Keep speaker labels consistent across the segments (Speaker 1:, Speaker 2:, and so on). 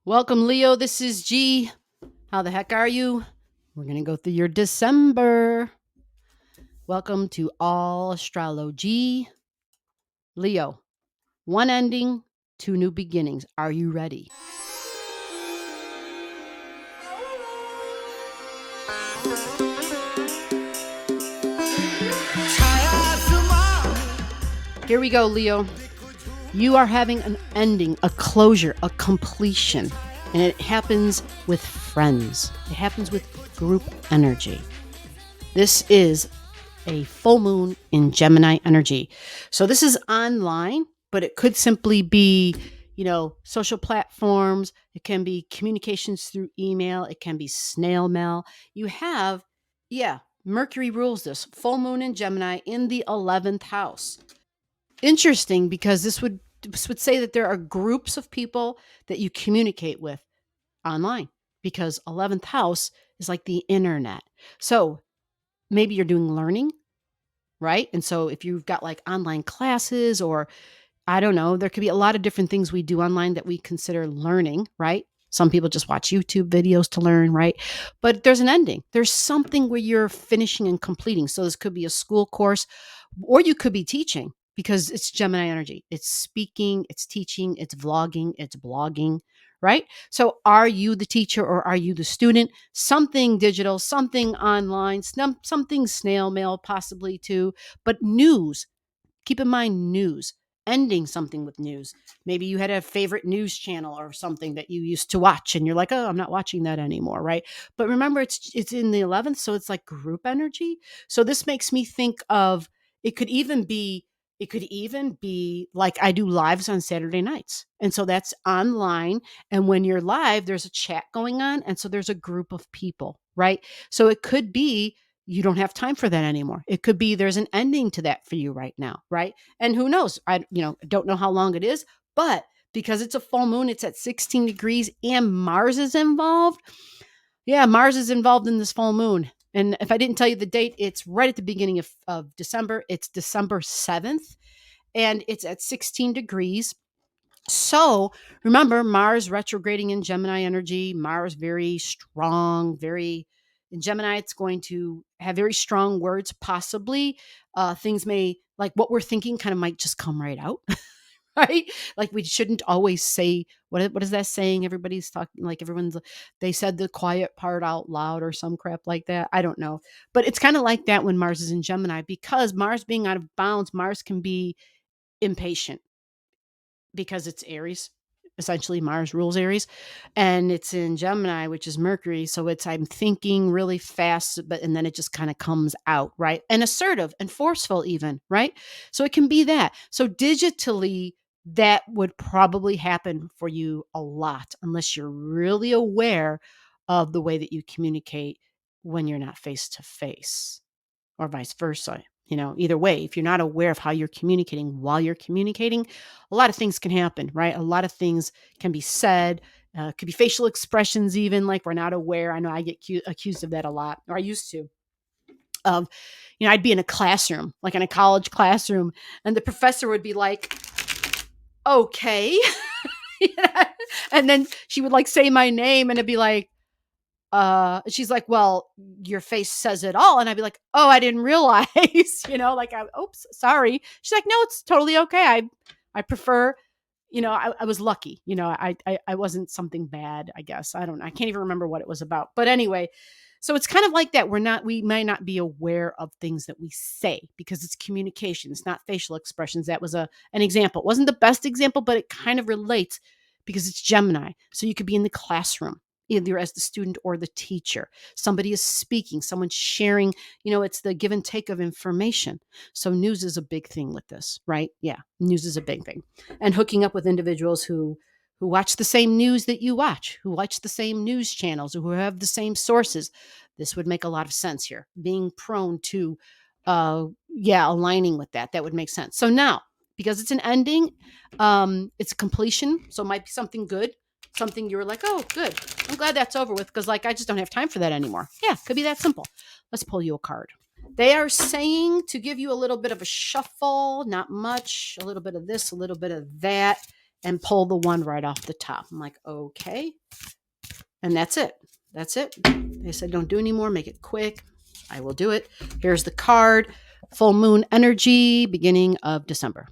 Speaker 1: Welcome, Leo. This is G. How the heck are you? We're going to go through your December. Welcome to Allastrology. Leo, one ending, two new beginnings. Are you ready? Here we go, Leo. You are having an ending, a closure, a completion. And it happens with friends. It happens with group energy. This is a full moon in Gemini energy. So this is online, but it could simply be, social platforms. It can be communications through email. It can be snail mail. You have, Mercury rules this full moon in Gemini in the 11th house. Interesting, because this would say that there are groups of people that you communicate with online, because 11th house is like the internet. So maybe you're doing learning, right? And so if you've got like online classes, or I don't know, there could be a lot of different things we do online that we consider learning, right? Some people just watch YouTube videos to learn, right? But there's an ending. There's something where you're finishing and completing. So this could be a school course, or you could be teaching, because it's Gemini energy. It's speaking, it's teaching, it's vlogging, it's blogging, right? So are you the teacher or are you the student? Something digital, something online, something snail mail possibly too, but news. Keep in mind news, ending something with news. Maybe you had a favorite news channel or something that you used to watch and you're like, "Oh, I'm not watching that anymore," right? But remember, it's in the 11th, so it's like group energy. So this makes me think of, it could even be like I do lives on Saturday nights. And so that's online, and when you're live there's a chat going on, and so there's a group of people, right? So it could be you don't have time for that anymore. It could be there's an ending to that for you right now, right? And who knows? I don't know how long it is, but because it's a full moon, it's at 16 degrees and Mars is involved. Yeah, Mars is involved in this full moon. And if I didn't tell you the date, it's right at the beginning of December. It's December 7th, and it's at 16 degrees. So remember, Mars retrograding in Gemini energy. Mars very strong, very in Gemini. It's going to have very strong words. Possibly, things may, like what we're thinking kind of might just come right out, right? Like we shouldn't always say what is that saying? Everybody's talking like they said the quiet part out loud or some crap like that. I don't know, but it's kind of like that when Mars is in Gemini, because Mars being out of bounds, Mars can be impatient because it's Aries. Essentially, Mars rules Aries, and it's in Gemini, which is Mercury. So it's I'm thinking really fast, but and then it just kind of comes out, right? And assertive and forceful, even, right? So it can be that. So digitally, that would probably happen for you a lot, unless you're really aware of the way that you communicate when you're not face to face, or vice versa. Either way, if you're not aware of how you're communicating while you're communicating, a lot of things can happen, right? A lot of things can be said. Could be facial expressions, even like we're not aware. I know I get accused of that a lot, or I used to. Of, I'd be in a classroom, like in a college classroom, and the professor would be like, "Okay," and then she would like say my name, and it'd be like, she's like, "Well, your face says it all." And I'd be like, "Oh, I didn't realize," like, oops, sorry. She's like, "No, it's totally okay. I prefer, I was lucky, I wasn't something bad, I guess. I don't know. I can't even remember what it was about. But anyway, so it's kind of like that. We might not be aware of things that we say because it's communication. It's not facial expressions. That was an example. It wasn't the best example, but it kind of relates because it's Gemini. So you could be in the classroom, either as the student or the teacher. Somebody is speaking, someone's sharing, it's the give and take of information. So news is a big thing with this, right? Yeah, news is a big thing. And hooking up with individuals who watch the same news that you watch, who watch the same news channels, who have the same sources. This would make a lot of sense here. Being prone to aligning with that would make sense. So now, because it's an ending, it's a completion, so it might be something good, something you were like, "Oh, good. I'm glad that's over with," because like I just don't have time for that anymore. Yeah, could be that simple. Let's pull you a card. They are saying to give you a little bit of a shuffle, not much, a little bit of this, a little bit of that, and pull the one right off the top. I'm like, okay. And that's it. That's it. They said, don't do any more. Make it quick. I will do it. Here's the card. Full moon energy, beginning of December.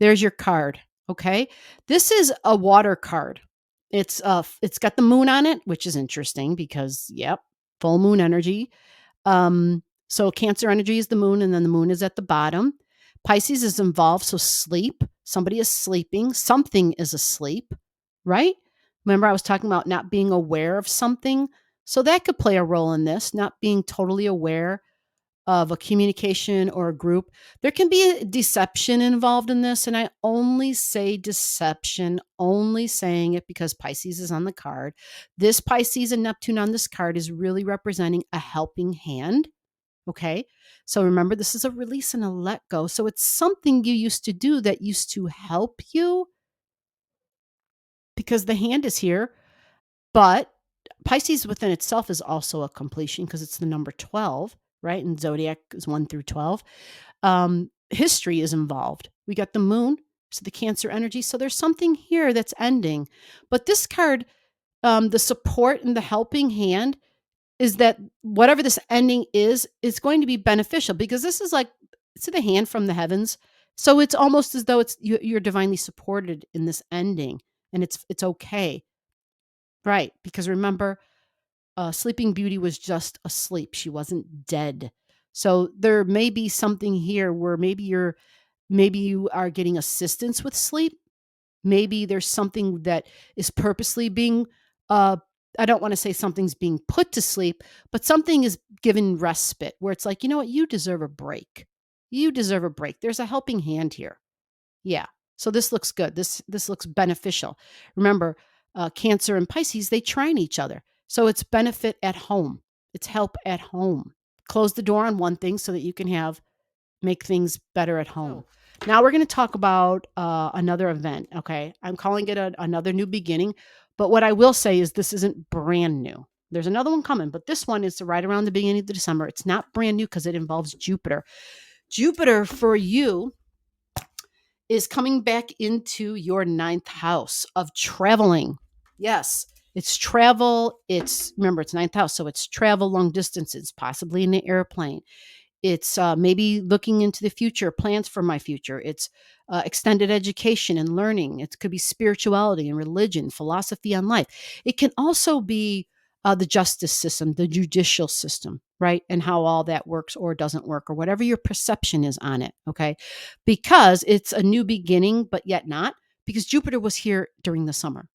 Speaker 1: There's your card. Okay. This is a water card. It's got the moon on it, which is interesting because, yep, full moon energy. So Cancer energy is the moon, and then the moon is at the bottom. Pisces is involved, so sleep. Somebody is sleeping. Something is asleep, right? Remember, I was talking about not being aware of something. So that could play a role in this, not being totally aware of a communication or a group. There can be a deception involved in this. And I only say deception, only saying it because Pisces is on the card. This Pisces and Neptune on this card is really representing a helping hand. Okay. So remember, this is a release and a let go. So it's something you used to do that used to help you because the hand is here. But Pisces within itself is also a completion because it's the number 12, right? And Zodiac is 1 through 12. History is involved. We got the moon, so the Cancer energy. So there's something here that's ending. But this card, the support and the helping hand is that whatever this ending is going to be beneficial because this is like, it's the hand from the heavens. So it's almost as though you're divinely supported in this ending, and it's okay. Right. Because remember, Sleeping Beauty was just asleep. She wasn't dead. So there may be something here where maybe you are getting assistance with sleep. Maybe there's something that is purposely being I don't want to say something's being put to sleep, but something is given respite where it's like, you know what, you deserve a break. You deserve a break. There's a helping hand here. Yeah. So this looks good. This looks beneficial. Remember, Cancer and Pisces, they trine each other. So it's benefit at home. It's help at home. Close the door on one thing so that you can make things better at home. Now we're going to talk about another event. Okay. I'm calling it another new beginning. But what I will say is this isn't brand new. There's another one coming, but this one is right around the beginning of December. It's not brand new because it involves Jupiter. Jupiter for you is coming back into your ninth house of traveling. Yes, it's travel. Remember, it's ninth house. So it's travel long distances, possibly in the airplane. It's maybe looking into the future, plans for my future. It's extended education and learning. It could be spirituality and religion, philosophy on life. It can also be the justice system, the judicial system, right? And how all that works or doesn't work or whatever your perception is on it, okay? Because it's a new beginning, but yet not, because Jupiter was here during the summer.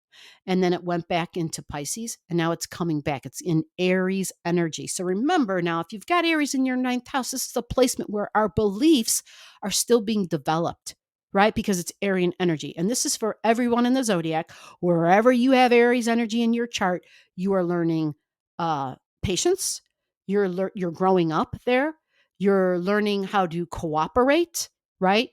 Speaker 1: And then it went back into Pisces, and now it's coming back. It's in Aries energy. So remember now, if you've got Aries in your ninth house, this is a placement where our beliefs are still being developed, right? Because it's Aryan energy. And this is for everyone in the zodiac. Wherever you have Aries energy in your chart, you are learning patience. You're growing up there. You're learning how to cooperate, right?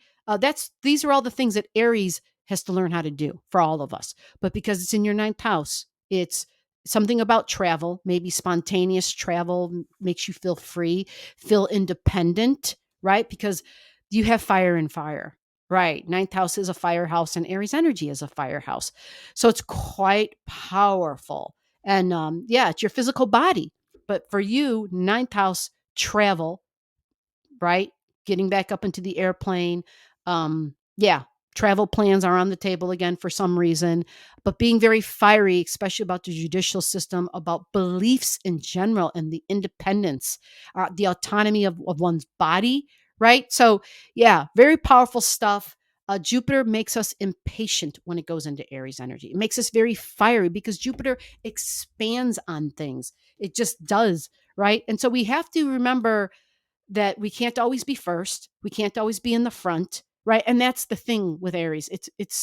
Speaker 1: These are all the things that Aries has to learn how to do for all of us. But because it's in your ninth house, it's something about travel. Maybe spontaneous travel makes you feel free, feel independent, right? Because you have fire and fire, right? Ninth house is a firehouse, and Aries energy is a firehouse. So it's quite powerful. And yeah, it's your physical body. But for you, ninth house, travel, right? Getting back up into the airplane. Yeah, travel plans are on the table again for some reason, but being very fiery, especially about the judicial system, about beliefs in general and the independence, the autonomy of one's body, right? So, yeah, very powerful stuff. Jupiter makes us impatient when it goes into Aries energy. It makes us very fiery because Jupiter expands on things. It just does, right? And so we have to remember that we can't always be first. We can't always be in the front, right? And that's the thing with Aries. It's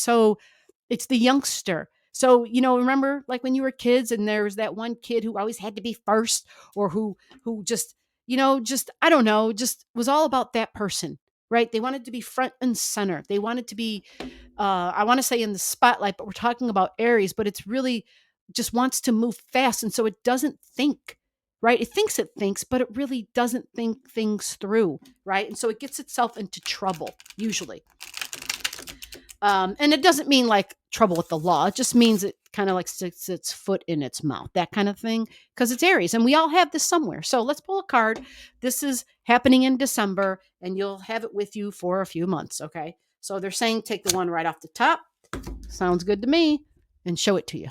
Speaker 1: the youngster. So, remember like when you were kids and there was that one kid who always had to be first, or who just, just I don't know, just was all about that person, right? They wanted to be front and center. They wanted to be I want to say in the spotlight, but we're talking about Aries, but it's really just wants to move fast, and so it doesn't think, right? It thinks, but it really doesn't think things through, right? And so it gets itself into trouble, usually. And it doesn't mean like trouble with the law. It just means it kind of like sticks its foot in its mouth, that kind of thing, because it's Aries and we all have this somewhere. So let's pull a card. This is happening in December and you'll have it with you for a few months. Okay. So they're saying take the one right off the top. Sounds good to me, and show it to you.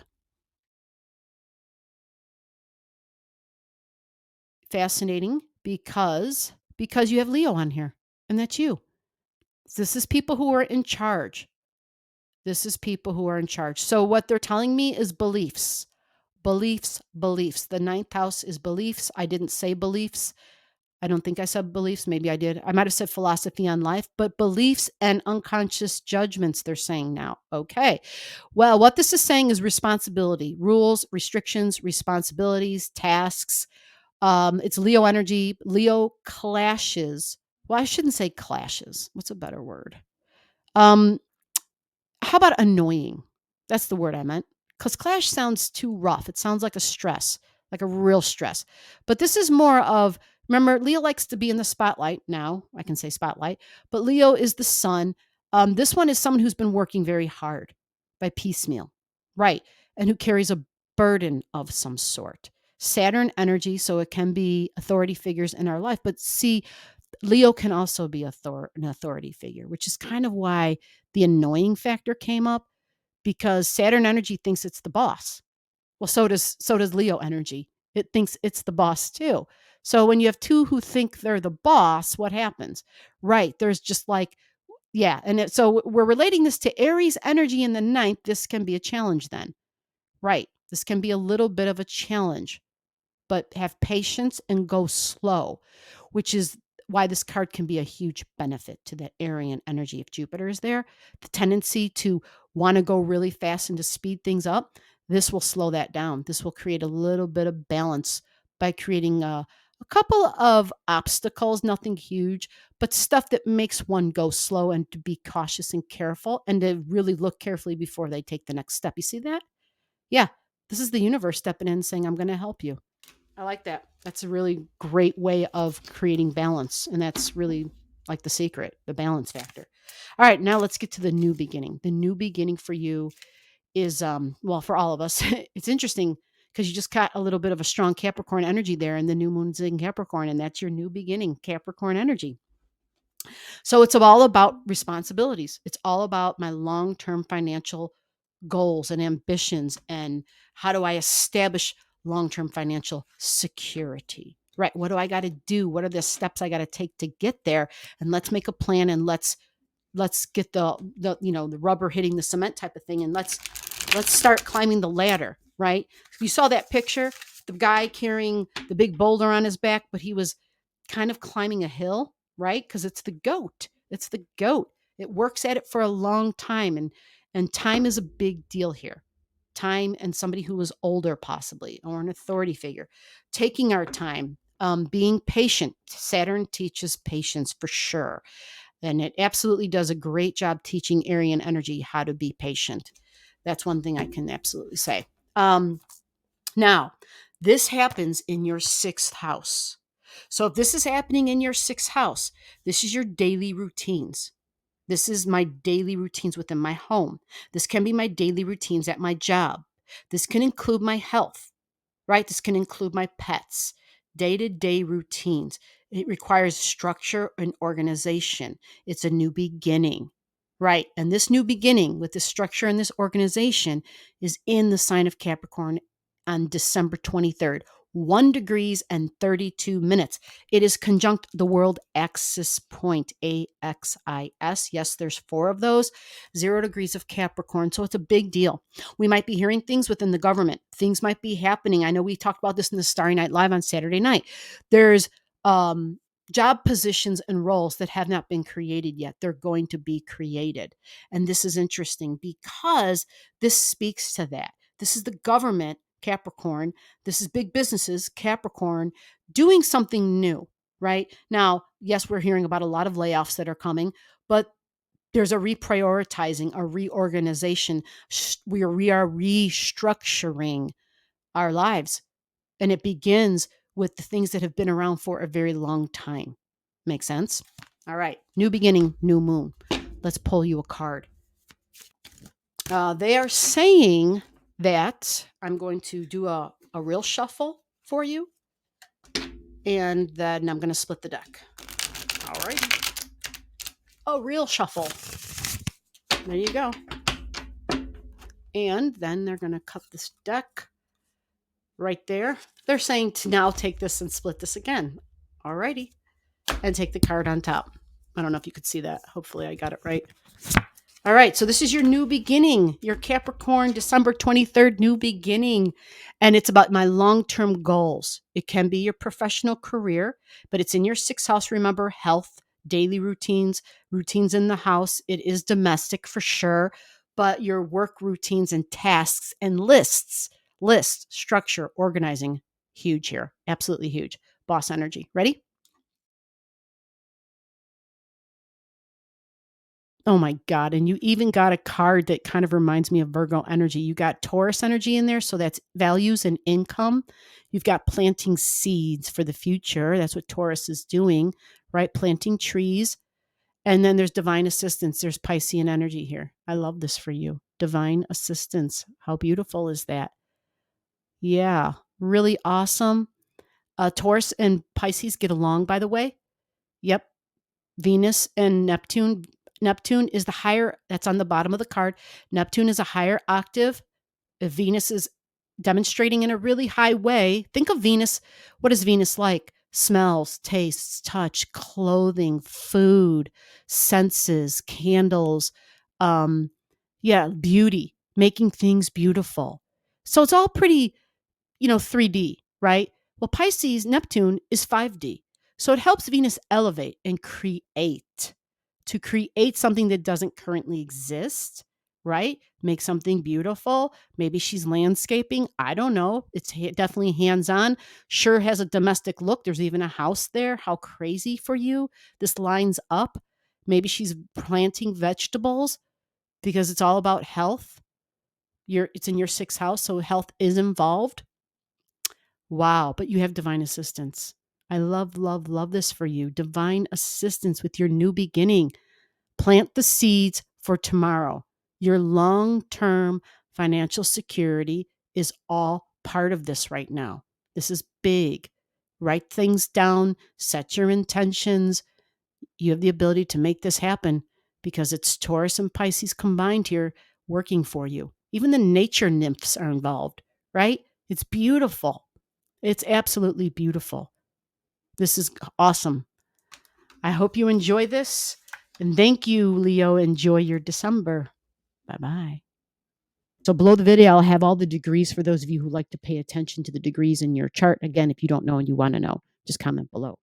Speaker 1: Fascinating because you have Leo on here and that's you. This is people who are in charge. This is people who are in charge. So what they're telling me is beliefs. Beliefs. The ninth house is beliefs. I didn't say beliefs. I don't think I said beliefs. Maybe I did. I might have said philosophy on life, but beliefs and unconscious judgments, they're saying now. Okay. Well, what this is saying is responsibility, rules, restrictions, responsibilities, tasks. It's Leo energy. Leo clashes. Well, I shouldn't say clashes. What's a better word? Um, how about annoying? That's the word I meant. Because clash sounds too rough. It sounds like a stress, like a real stress. But this is more of, remember, Leo likes to be in the spotlight now. I can say spotlight, but Leo is the sun. This one is someone who's been working very hard by piecemeal, right? And who carries a burden of some sort. Saturn energy, so it can be authority figures in our life. But see, Leo can also be an authority figure, which is kind of why the annoying factor came up, because Saturn energy thinks it's the boss. Well, so does Leo energy. It thinks it's the boss too. So when you have two who think they're the boss, what happens? Right. There's just like, yeah. So we're relating this to Aries energy in the ninth. This can be a challenge then. Right. This can be a little bit of a challenge, but have patience and go slow, which is why this card can be a huge benefit to that Aryan energy. If Jupiter is there, the tendency to want to go really fast and to speed things up, this will slow that down. This will create a little bit of balance by creating a couple of obstacles, nothing huge, but stuff that makes one go slow and to be cautious and careful and to really look carefully before they take the next step. You see that? Yeah. This is the universe stepping in saying, I'm going to help you. I like that. That's a really great way of creating balance. And that's really like the secret, the balance factor. All right, now let's get to the new beginning. The new beginning for you is, well, for all of us, it's interesting because you just got a little bit of a strong Capricorn energy there, and the new moon's in Capricorn, and that's your new beginning, Capricorn energy. So it's all about responsibilities. It's all about my long term financial goals and ambitions and how do I establish long-term financial security, right? What do I got to do? What are the steps I got to take to get there? And let's make a plan and let's get the rubber hitting the cement type of thing, and let's start climbing the ladder, right? You saw that picture, the guy carrying the big boulder on his back, but he was kind of climbing a hill, right? Because it's the goat. It's the goat. It works at it for a long time, and time is a big deal here. Time and somebody who was older, possibly, or an authority figure, taking our time, being patient. Saturn teaches patience for sure. And it absolutely does a great job teaching Aryan energy how to be patient. That's one thing I can absolutely say. Now, this happens in your sixth house. So if this is happening in your sixth house, this is your daily routines. This is my daily routines within my home. This can be my daily routines at my job. This can include my health, right? This can include my pets, day-to-day routines. It requires structure and organization. It's a new beginning, right? And this new beginning with this structure and this organization is in the sign of Capricorn on December 23rd. 1 degrees and 32 minutes. It is conjunct the world axis point, AXIS. Yes, there's 4 of those, 0 degrees of Capricorn. So it's a big deal. We might be hearing things within the government. Things might be happening. I know we talked about this in the Starry Night Live on Saturday night. There's job positions and roles that have not been created yet. They're going to be created. And this is interesting because this speaks to that. This is the government, Capricorn. This is big businesses, Capricorn, doing something new, right? Now, yes, we're hearing about a lot of layoffs that are coming, but there's a reprioritizing, a reorganization. We are restructuring our lives. And it begins with the things that have been around for a very long time. Make sense? All right. New beginning, new moon. Let's pull you a card. They are saying that I'm going to do a real shuffle for you. And then I'm going to split the deck. All right. A real shuffle. There you go. And then they're going to cut this deck right there. They're saying to now take this and split this again. All righty. And take the card on top. I don't know if you could see that. Hopefully I got it right. All right, so this is your new beginning, your Capricorn, December 23rd, new beginning. And it's about my long-term goals. It can be your professional career, but it's in your sixth house. Remember, health, daily routines, routines in the house. It is domestic for sure, but your work routines and tasks and lists, structure, organizing, huge here. Absolutely huge. Boss energy. Ready? Oh my God. And you even got a card that kind of reminds me of Virgo energy. You got Taurus energy in there. So that's values and income. You've got planting seeds for the future. That's what Taurus is doing, right? Planting trees. And then there's divine assistance. There's Piscean energy here. I love this for you. Divine assistance. How beautiful is that? Yeah, really awesome. Taurus and Pisces get along, by the way. Yep. Venus and Neptune. Neptune is the higher, that's on the bottom of the card. Neptune is a higher octave. Venus is demonstrating in a really high way. Think of Venus. What is Venus like? Smells, tastes, touch, clothing, food, senses, candles. Beauty, making things beautiful. So it's all pretty 3D, right? Well, Pisces, Neptune is 5D. So it helps Venus elevate and to create something that doesn't currently exist, right? Make something beautiful. Maybe she's landscaping. I don't know. It's definitely hands-on. Sure has a domestic look. There's even a house there. How crazy for you. This lines up. Maybe she's planting vegetables because it's all about health. It's in your sixth house, so health is involved. Wow, but you have divine assistance. I love, love, love this for you. Divine assistance with your new beginning. Plant the seeds for tomorrow. Your long-term financial security is all part of this right now. This is big. Write things down, set your intentions. You have the ability to make this happen because it's Taurus and Pisces combined here working for you. Even the nature nymphs are involved, right? It's beautiful. It's absolutely beautiful. This is awesome. I hope you enjoy this. And thank you, Leo. Enjoy your December. Bye-bye. So below the video, I'll have all the degrees for those of you who like to pay attention to the degrees in your chart. Again, if you don't know and you want to know, just comment below.